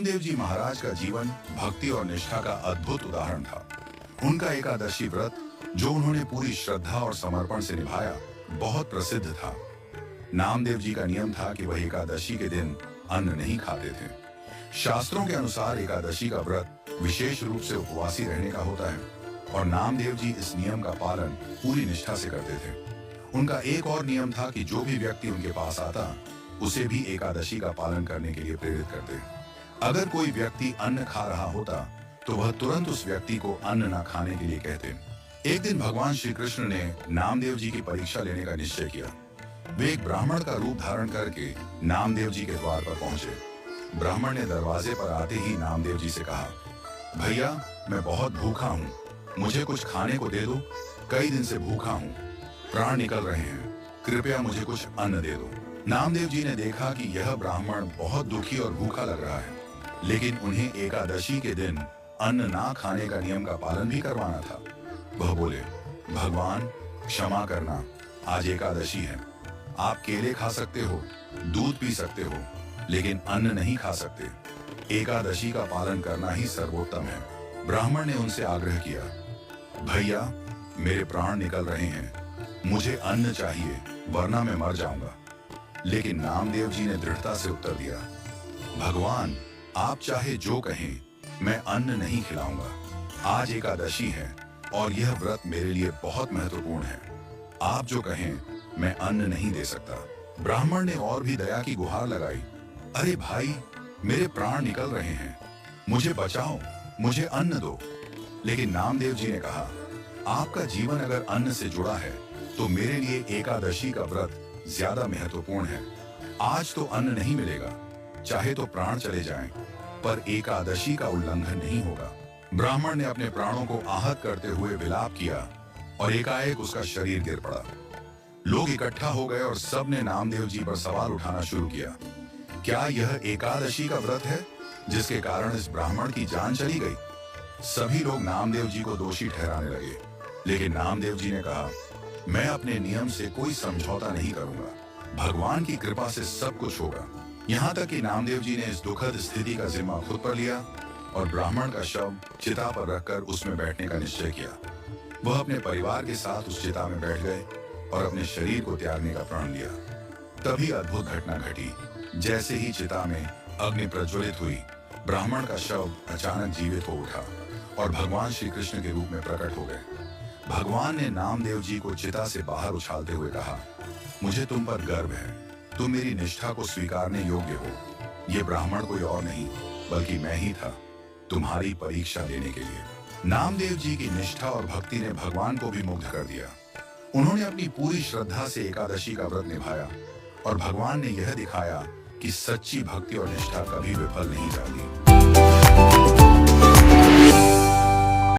नामदेव जी महाराज का जीवन भक्ति और निष्ठा का अद्भुत उदाहरण था। उनका एकादशी व्रत, जो उन्होंने पूरी श्रद्धा और समर्पण से निभाया, बहुत प्रसिद्ध था। नामदेव जी का नियम था कि वह एकादशी के दिन अन्न नहीं खाते थे। शास्त्रों के अनुसार एकादशी का व्रत विशेष रूप से उपवासी रहने का होता है और नामदेव जी इस नियम का पालन पूरी निष्ठा से करते थे। उनका एक और नियम था कि जो भी व्यक्ति उनके पास आता, उसे भी एकादशी का पालन करने के लिए प्रेरित करते। अगर कोई व्यक्ति अन्न खा रहा होता तो वह तुरंत उस व्यक्ति को अन्न न खाने के लिए कहते। एक दिन भगवान श्री कृष्ण ने नामदेव जी की परीक्षा लेने का निश्चय किया। वे एक ब्राह्मण का रूप धारण करके नामदेव जी के द्वार पर पहुंचे। ब्राह्मण ने दरवाजे पर आते ही नामदेव जी से कहा, भैया, मैं बहुत भूखा हूँ, मुझे कुछ खाने को दे दो। कई दिन से भूखा हूँ, प्राण निकल रहे हैं, कृपया मुझे कुछ अन्न दे दो। नामदेव जी ने देखा कि यह ब्राह्मण बहुत दुखी और भूखा लग रहा है, लेकिन उन्हें एकादशी के दिन अन्न ना खाने का नियम का पालन भी करवाना था। वह बोले, भगवान क्षमा करना, आज एकादशी है। आप केले खा सकते हो, दूध पी सकते हो, लेकिन अन्न नहीं खा सकते। एकादशी का पालन करना ही सर्वोत्तम है। ब्राह्मण ने उनसे आग्रह किया, भैया, मेरे प्राण निकल रहे हैं, मुझे अन्न चाहिए, वरना मैं मर जाऊंगा। लेकिन नामदेव जी ने दृढ़ता से उत्तर दिया, भगवान, आप चाहे जो कहें, मैं अन्न नहीं खिलाऊंगा। आज एकादशी है और यह व्रत मेरे लिए बहुत महत्वपूर्ण है। आप जो कहें, मैं अन्न नहीं दे सकता। ब्राह्मण ने और भी दया की गुहार लगाई, अरे भाई, मेरे प्राण निकल रहे हैं, मुझे बचाओ, मुझे अन्न दो। लेकिन नामदेव जी ने कहा, आपका जीवन अगर अन्न से जुड़ा है तो मेरे लिए एकादशी का व्रत ज्यादा महत्वपूर्ण है। आज तो अन्न नहीं मिलेगा, चाहे तो प्राण चले जाएं, पर एकादशी का उल्लंघन नहीं होगा। ब्राह्मण ने अपने प्राणों को आहत करते हुए विलाप किया और एकाएक उसका शरीर गिर पड़ा। लोग इकट्ठा हो गए और सबने नामदेव जी पर सवाल उठाना शुरू किया, क्या यह एकादशी का व्रत है जिसके कारण इस ब्राह्मण की जान चली गई? सभी लोग नामदेव जी को दोषी ठहराने लगे, लेकिन नामदेव जी ने कहा, मैं अपने नियम से कोई समझौता नहीं करूंगा। भगवान की कृपा से सब कुछ होगा। यहाँ तक कि नामदेव जी ने इस दुखद स्थिति का जिम्मा खुद पर लिया और ब्राह्मण का शव चिता पर रखकर उसमें बैठने का निश्चय किया। वह अपने परिवार के साथ उस चिता में बैठ गए और अपने शरीर को त्यागने का प्रण लिया। तभी अद्भुत घटना घटी। जैसे ही चिता में अग्नि प्रज्वलित हुई, ब्राह्मण का शव अचानक जीवित हो उठा और भगवान श्री कृष्ण के रूप में प्रकट हो गए। भगवान ने नामदेव जी को चिता से बाहर उछालते हुए कहा, मुझे तुम पर गर्व है, तुम मेरी निष्ठा को स्वीकारने योग्य हो। ये ब्राह्मण कोई और नहीं, बल्कि मैं ही था, तुम्हारी परीक्षा लेने के लिए। नामदेव जी की निष्ठा और भक्ति ने भगवान को भी मुग्ध कर दिया। उन्होंने अपनी पूरी श्रद्धा से एकादशी का व्रत निभाया और भगवान ने यह दिखाया कि सच्ची भक्ति और निष्ठा कभी विफल नहीं जाती।